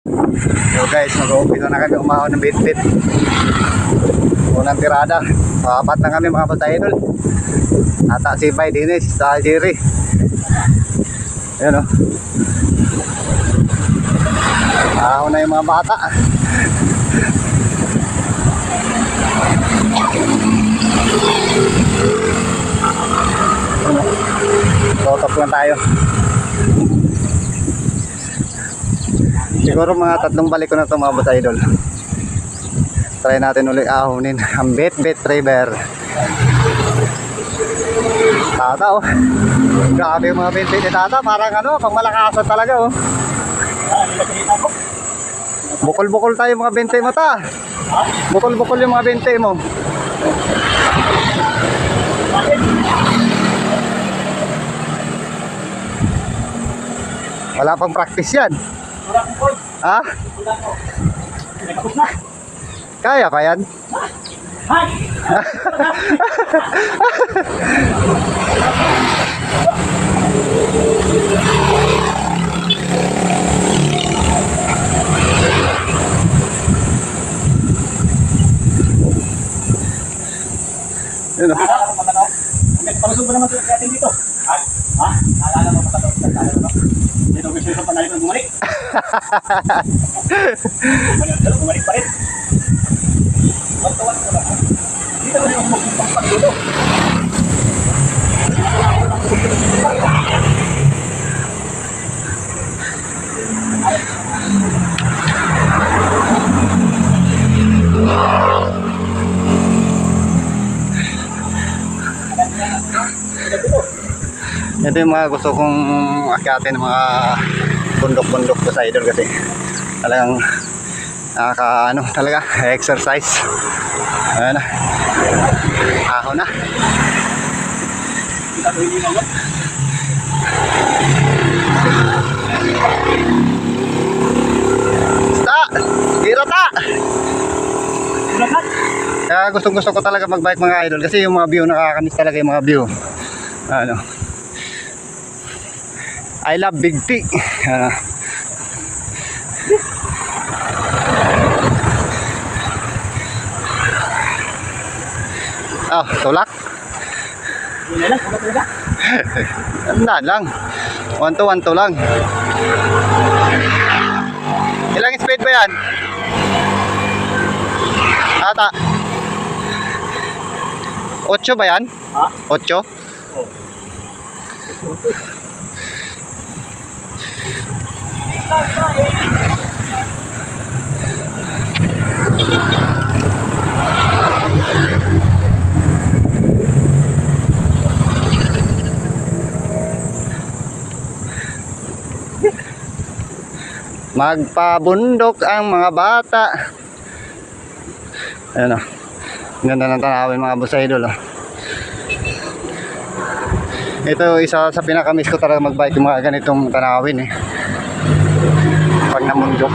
So guys, mag-uumpisa na kami umahon ng bit-bit. Unang tirada. Apat na kami mga bata-idol. Ata si Bay Dinis sa Jerry. Ayan o. Ahon na yung mga bata. Totok lang tayo. Siguro mga 3 balik ko na ito mga bata idol. Try natin ulit ahonin ang bit-bit river. Tata oh. Grabe yung mga bit-bit ni Tata. Parang ano, pang malakasan talaga oh. Bukol-bukol tayo mga bente mo ta. Bukol-bukol yung mga bente mo. Wala pang practice yan. Ha? Kaya pa yan? Yun o. Palusog ba naman ito natin dito? Ha? Naalala mo matatawag ka? Naalala mo? Dito gusto yung panalik ng bumalik. Bumalik pa rin. Wag ka. Dito na yung magpapag dito. Ito yung mga gusto kong akyatin ng mga bundok-bundok ko sa idol kasi talagang nakaka ano talaga exercise. Ayan na. Ahon na. Ta! Tira ta! Kaya gusto ko talaga mag-bike mga idol kasi yung mga view nakakamiss talaga yung mga view. Ano? I love Big T. Tulak. Tanda lang. 1 to 1 lang. Ilang speed ba yan? Ata 8 ba yan? Ha? 8? Magpabundok ang mga bata. Ayan o. Ganda ng tanawin mga boss idol oh. Ito isa sa pinakamiss ko talaga mag-bike yung mga ganitong tanawin eh. Pag namundok.